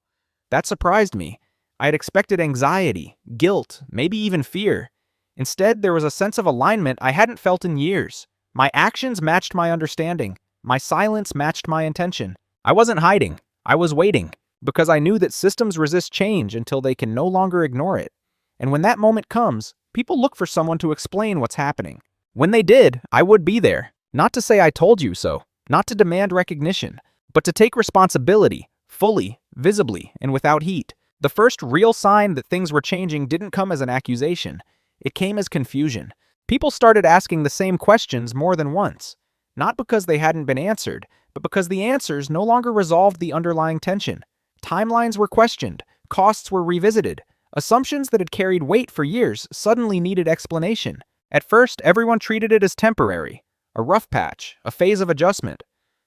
That surprised me. I had expected anxiety, guilt, maybe even fear. Instead, there was a sense of alignment I hadn't felt in years. My actions matched my understanding. My silence matched my intention. I wasn't hiding. I was waiting, because I knew that systems resist change until they can no longer ignore it. And when that moment comes, people look for someone to explain what's happening. When they did, I would be there. Not to say I told you so, not to demand recognition, but to take responsibility, fully, visibly, and without heat. The first real sign that things were changing didn't come as an accusation. It came as confusion. People started asking the same questions more than once, not because they hadn't been answered, but because the answers no longer resolved the underlying tension. Timelines were questioned, costs were revisited, assumptions that had carried weight for years suddenly needed explanation. At first, everyone treated it as temporary, a rough patch, a phase of adjustment.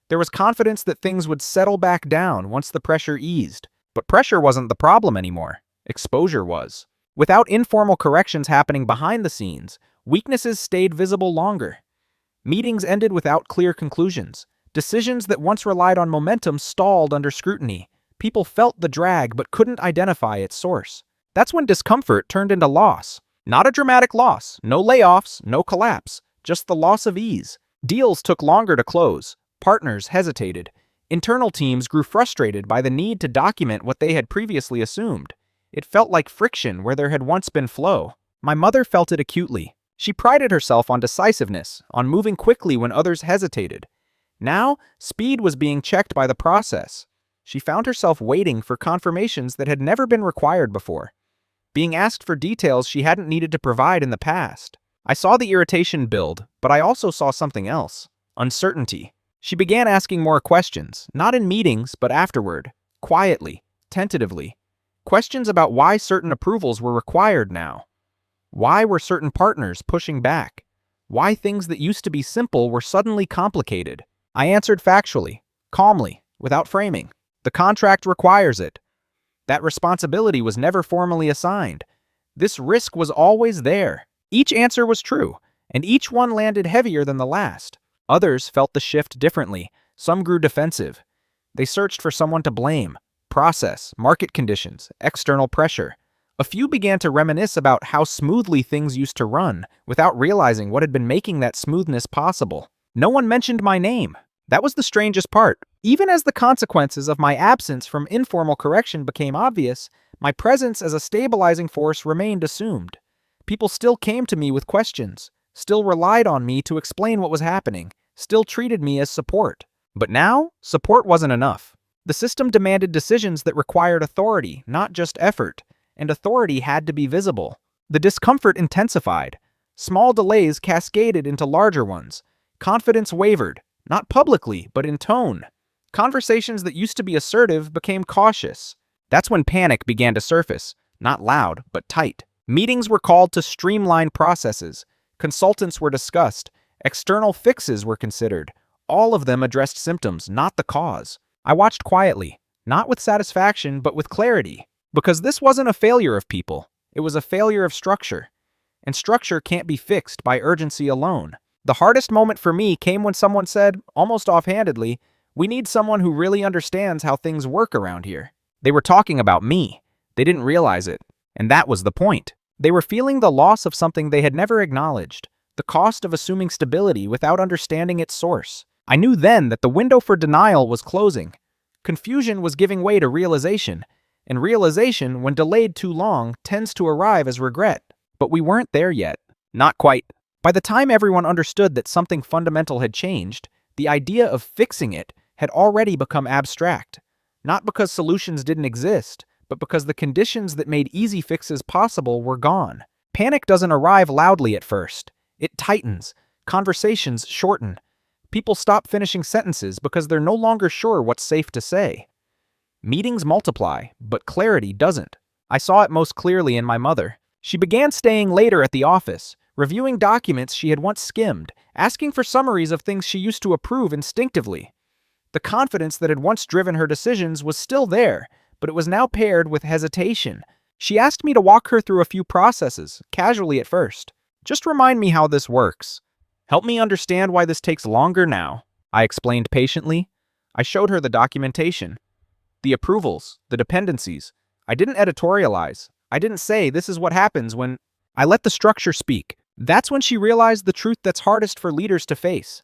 There was confidence that things would settle back down once the pressure eased. But pressure wasn't the problem anymore. Exposure was. Without informal corrections happening behind the scenes, weaknesses stayed visible longer. Meetings ended without clear conclusions. Decisions that once relied on momentum stalled under scrutiny. People felt the drag but couldn't identify its source. That's when discomfort turned into loss. Not a dramatic loss, no layoffs, no collapse, just the loss of ease. Deals took longer to close. Partners hesitated. Internal teams grew frustrated by the need to document what they had previously assumed. It felt like friction where there had once been flow. My mother felt it acutely. She prided herself on decisiveness, on moving quickly when others hesitated. Now, speed was being checked by the process. She found herself waiting for confirmations that had never been required before, being asked for details she hadn't needed to provide in the past. I saw the irritation build, but I also saw something else: uncertainty. She began asking more questions, not in meetings, but afterward, quietly, tentatively. Questions about why certain approvals were required now. Why were certain partners pushing back? Why things that used to be simple were suddenly complicated? I answered factually, calmly, without framing. The contract requires it. That responsibility was never formally assigned. This risk was always there. Each answer was true, and each one landed heavier than the last. Others felt the shift differently. Some grew defensive. They searched for someone to blame. Process, market conditions, external pressure. A few began to reminisce about how smoothly things used to run, without realizing what had been making that smoothness possible. No one mentioned my name. That was the strangest part. Even as the consequences of my absence from informal correction became obvious, my presence as a stabilizing force remained assumed. People still came to me with questions, still relied on me to explain what was happening, still treated me as support. But now, support wasn't enough. The system demanded decisions that required authority, not just effort, and authority had to be visible. The discomfort intensified. Small delays cascaded into larger ones. Confidence wavered, not publicly, but in tone. Conversations that used to be assertive became cautious. That's when panic began to surface, not loud, but tight. Meetings were called to streamline processes. Consultants were discussed. External fixes were considered. All of them addressed symptoms, not the cause. I watched quietly, not with satisfaction, but with clarity. Because this wasn't a failure of people. It was a failure of structure. And structure can't be fixed by urgency alone. The hardest moment for me came when someone said, almost offhandedly, "We need someone who really understands how things work around here." They were talking about me. They didn't realize it. And that was the point. They were feeling the loss of something they had never acknowledged, the cost of assuming stability without understanding its source. I knew then that the window for denial was closing. Confusion was giving way to realization, and realization, when delayed too long, tends to arrive as regret. But we weren't there yet. Not quite. By the time everyone understood that something fundamental had changed, the idea of fixing it had already become abstract. Not because solutions didn't exist, but because the conditions that made easy fixes possible were gone. Panic doesn't arrive loudly at first. It tightens. Conversations shorten. People stop finishing sentences because they're no longer sure what's safe to say. Meetings multiply, but clarity doesn't. I saw it most clearly in my mother. She began staying later at the office, reviewing documents she had once skimmed, asking for summaries of things she used to approve instinctively. The confidence that had once driven her decisions was still there, but it was now paired with hesitation. She asked me to walk her through a few processes, casually at first. "Just remind me how this works. Help me understand why this takes longer now," I explained patiently. I showed her the documentation, the approvals, the dependencies. I didn't editorialize. I didn't say, "This is what happens when..." I let the structure speak. That's when she realized the truth that's hardest for leaders to face.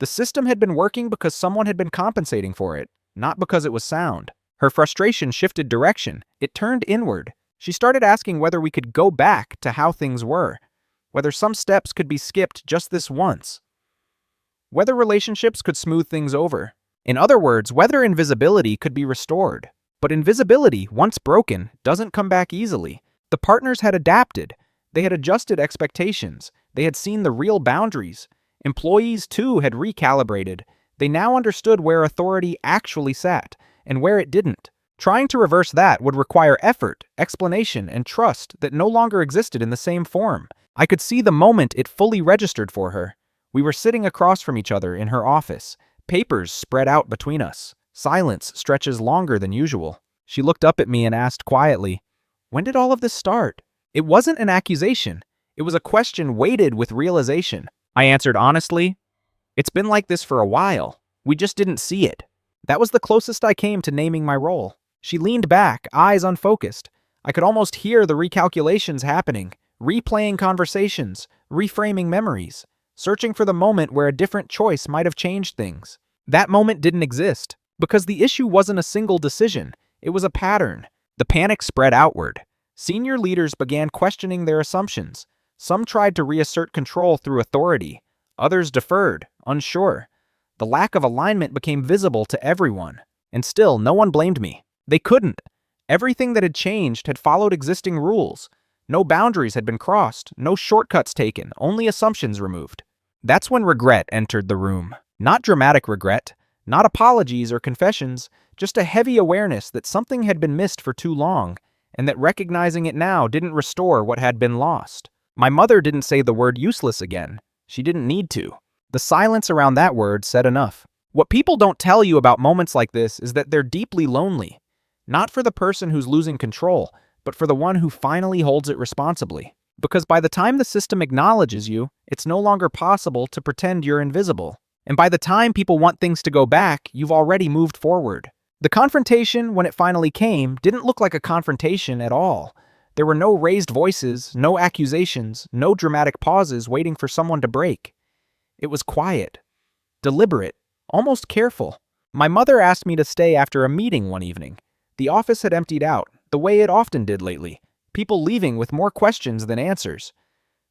The system had been working because someone had been compensating for it, not because it was sound. Her frustration shifted direction. It turned inward. She started asking whether we could go back to how things were, whether some steps could be skipped just this once, whether relationships could smooth things over. In other words, whether invisibility could be restored. But invisibility, once broken, doesn't come back easily. The partners had adapted. They had adjusted expectations. They had seen the real boundaries. Employees, too, had recalibrated. They now understood where authority actually sat and where it didn't. Trying to reverse that would require effort, explanation, and trust that no longer existed in the same form. I could see the moment it fully registered for her. We were sitting across from each other in her office, papers spread out between us. Silence stretches longer than usual. She looked up at me and asked quietly, "When did all of this start?" It wasn't an accusation. It was a question weighted with realization. I answered honestly, "It's been like this for a while. We just didn't see it." That was the closest I came to naming my role. She leaned back, eyes unfocused. I could almost hear the recalculations happening, replaying conversations, reframing memories, searching for the moment where a different choice might have changed things. That moment didn't exist, because the issue wasn't a single decision. It was a pattern. The panic spread outward. Senior leaders began questioning their assumptions. Some tried to reassert control through authority. Others deferred, unsure. The lack of alignment became visible to everyone. And still, no one blamed me. They couldn't. Everything that had changed had followed existing rules. No boundaries had been crossed, no shortcuts taken, only assumptions removed. That's when regret entered the room. Not dramatic regret, not apologies or confessions, just a heavy awareness that something had been missed for too long, and that recognizing it now didn't restore what had been lost. My mother didn't say the word useless again. She didn't need to. The silence around that word said enough. What people don't tell you about moments like this is that they're deeply lonely. Not for the person who's losing control, but for the one who finally holds it responsibly. Because by the time the system acknowledges you, it's no longer possible to pretend you're invisible. And by the time people want things to go back, you've already moved forward. The confrontation, when it finally came, didn't look like a confrontation at all. There were no raised voices, no accusations, no dramatic pauses waiting for someone to break. It was quiet, deliberate, almost careful. My mother asked me to stay after a meeting one evening. The office had emptied out, the way it often did lately, people leaving with more questions than answers.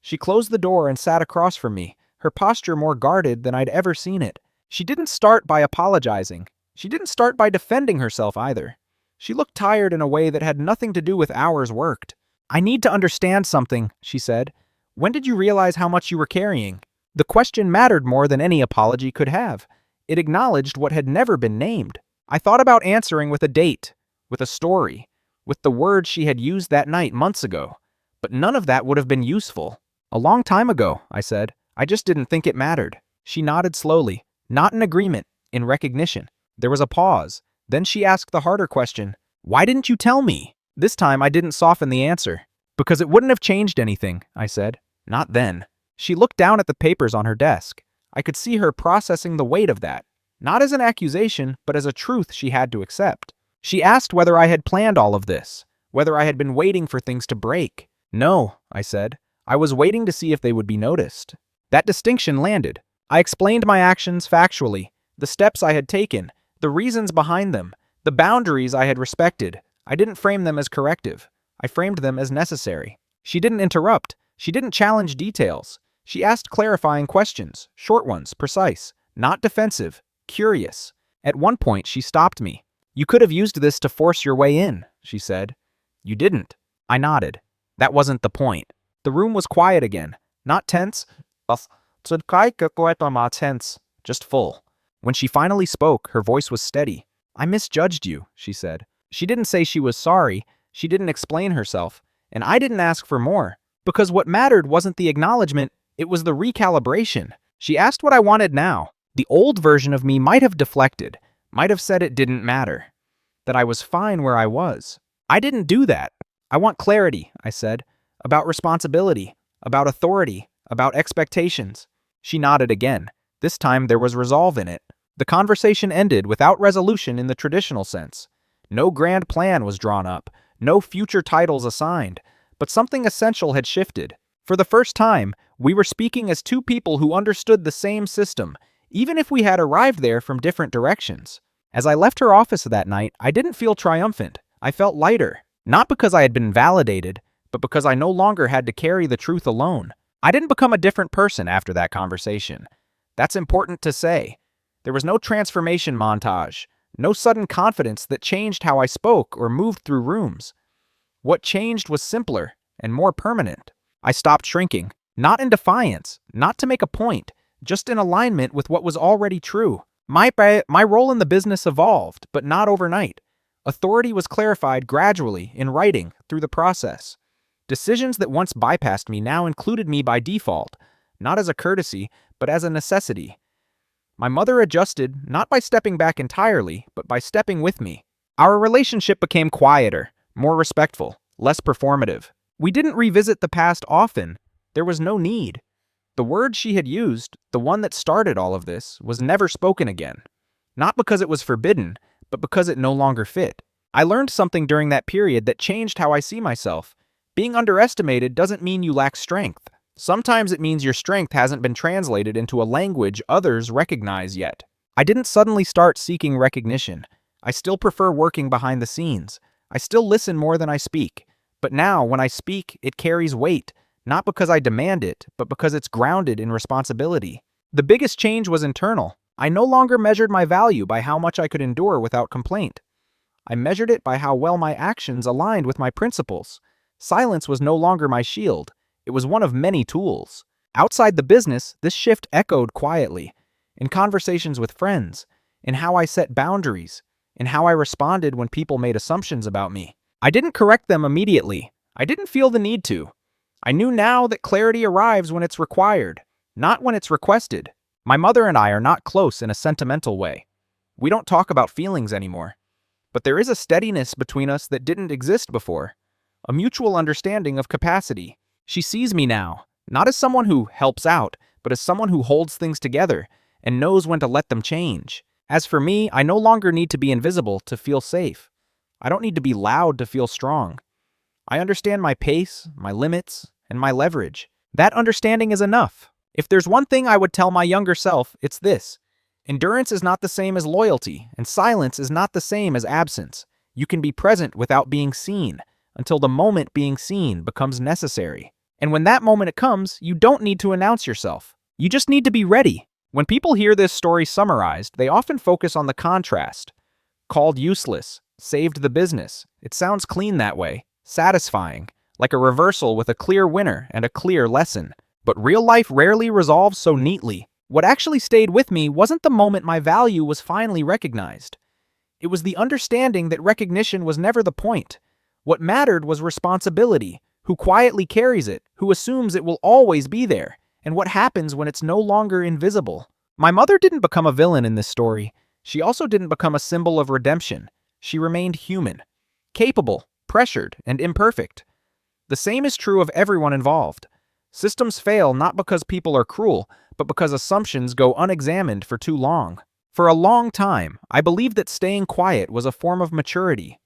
She closed the door and sat across from me, her posture more guarded than I'd ever seen it. She didn't start by apologizing. She didn't start by defending herself either. She looked tired in a way that had nothing to do with hours worked. "I need to understand something," she said. "When did you realize how much you were carrying?" The question mattered more than any apology could have. It acknowledged what had never been named. I thought about answering with a date, with a story, with the words she had used that night months ago. But none of that would have been useful. "A long time ago," I said. "I just didn't think it mattered." She nodded slowly, not in agreement, in recognition. There was a pause. Then she asked the harder question, "Why didn't you tell me?" This time I didn't soften the answer. "Because it wouldn't have changed anything," I said. "Not then." She looked down at the papers on her desk. I could see her processing the weight of that, not as an accusation, but as a truth she had to accept. She asked whether I had planned all of this, whether I had been waiting for things to break. "No," I said. "I was waiting to see if they would be noticed." That distinction landed. I explained my actions factually, the steps I had taken, the reasons behind them, the boundaries I had respected. I didn't frame them as corrective. I framed them as necessary. She didn't interrupt. She didn't challenge details. She asked clarifying questions, short ones, precise, not defensive, curious. At one point, she stopped me. "You could have used this to force your way in," she said. "You didn't." I nodded. That wasn't the point. The room was quiet again. Not tense. Just full. When she finally spoke, her voice was steady. "I misjudged you," she said. She didn't say she was sorry. She didn't explain herself. And I didn't ask for more. Because what mattered wasn't the acknowledgement, it was the recalibration. She asked what I wanted now. The old version of me might have deflected, might have said it didn't matter, that I was fine where I was. I didn't do that. "I want clarity," I said, "about responsibility, about authority, about expectations." She nodded again. This time there was resolve in it. The conversation ended without resolution in the traditional sense. No grand plan was drawn up, no future titles assigned, but something essential had shifted. For the first time, we were speaking as two people who understood the same system, even if we had arrived there from different directions. As I left her office that night, I didn't feel triumphant. I felt lighter, not because I had been validated, but because I no longer had to carry the truth alone. I didn't become a different person after that conversation. That's important to say. There was no transformation montage, no sudden confidence that changed how I spoke or moved through rooms. What changed was simpler and more permanent. I stopped shrinking, not in defiance, not to make a point, just in alignment with what was already true. My role in the business evolved, but not overnight. Authority was clarified gradually, in writing, through the process. Decisions that once bypassed me now included me by default, not as a courtesy, but as a necessity. My mother adjusted, not by stepping back entirely, but by stepping with me. Our relationship became quieter, more respectful, less performative. We didn't revisit the past often. There was no need. The word she had used, the one that started all of this, was never spoken again. Not because it was forbidden, but because it no longer fit. I learned something during that period that changed how I see myself. Being underestimated doesn't mean you lack strength. Sometimes it means your strength hasn't been translated into a language others recognize yet. I didn't suddenly start seeking recognition. I still prefer working behind the scenes. I still listen more than I speak. But now, when I speak, it carries weight, not because I demand it, but because it's grounded in responsibility. The biggest change was internal. I no longer measured my value by how much I could endure without complaint. I measured it by how well my actions aligned with my principles. Silence was no longer my shield. It was one of many tools. Outside the business, this shift echoed quietly. In conversations with friends, in how I set boundaries, in how I responded when people made assumptions about me. I didn't correct them immediately. I didn't feel the need to. I knew now that clarity arrives when it's required, not when it's requested. My mother and I are not close in a sentimental way. We don't talk about feelings anymore. But there is a steadiness between us that didn't exist before. A mutual understanding of capacity. She sees me now, not as someone who helps out, but as someone who holds things together and knows when to let them change. As for me, I no longer need to be invisible to feel safe. I don't need to be loud to feel strong. I understand my pace, my limits, and my leverage. That understanding is enough. If there's one thing I would tell my younger self, it's this. Endurance is not the same as loyalty, and silence is not the same as absence. You can be present without being seen, until the moment being seen becomes necessary. And when that moment comes, you don't need to announce yourself. You just need to be ready. When people hear this story summarized, they often focus on the contrast. Called useless, saved the business. It sounds clean that way, satisfying, like a reversal with a clear winner and a clear lesson. But real life rarely resolves so neatly. What actually stayed with me wasn't the moment my value was finally recognized. It was the understanding that recognition was never the point. What mattered was responsibility, who quietly carries it, who assumes it will always be there, and what happens when it's no longer invisible. My mother didn't become a villain in this story. She also didn't become a symbol of redemption. She remained human, capable, pressured, and imperfect. The same is true of everyone involved. Systems fail not because people are cruel, but because assumptions go unexamined for too long. For a long time, I believed that staying quiet was a form of maturity,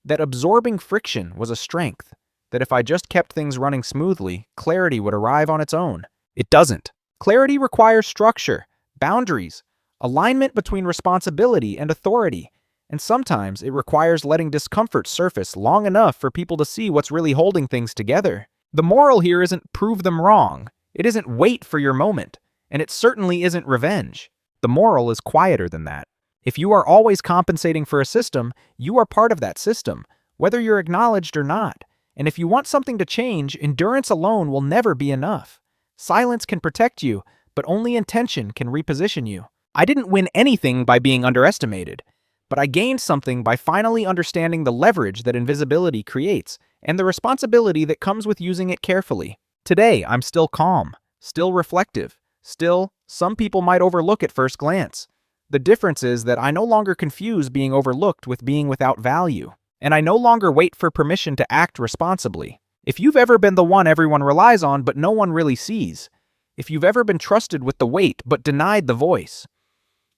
that absorbing friction was a strength, that if I just kept things running smoothly, clarity would arrive on its own. It doesn't. Clarity requires structure, boundaries, alignment between responsibility and authority, and sometimes it requires letting discomfort surface long enough for people to see what's really holding things together. The moral here isn't prove them wrong. It isn't wait for your moment, and it certainly isn't revenge. The moral is quieter than that. If you are always compensating for a system, you are part of that system, whether you're acknowledged or not. And if you want something to change, endurance alone will never be enough. Silence can protect you, but only intention can reposition you. I didn't win anything by being underestimated, but I gained something by finally understanding the leverage that invisibility creates and the responsibility that comes with using it carefully. Today, I'm still calm, still reflective, still, some people might overlook at first glance. The difference is that I no longer confuse being overlooked with being without value, and I no longer wait for permission to act responsibly. If you've ever been the one everyone relies on but no one really sees, if you've ever been trusted with the weight but denied the voice,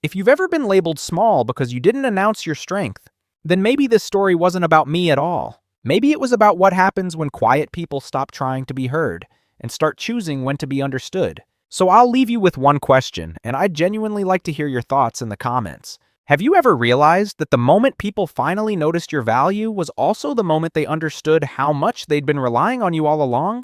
if you've ever been labeled small because you didn't announce your strength, then maybe this story wasn't about me at all. Maybe it was about what happens when quiet people stop trying to be heard and start choosing when to be understood. So I'll leave you with one question, and I'd genuinely like to hear your thoughts in the comments. Have you ever realized that the moment people finally noticed your value was also the moment they understood how much they'd been relying on you all along?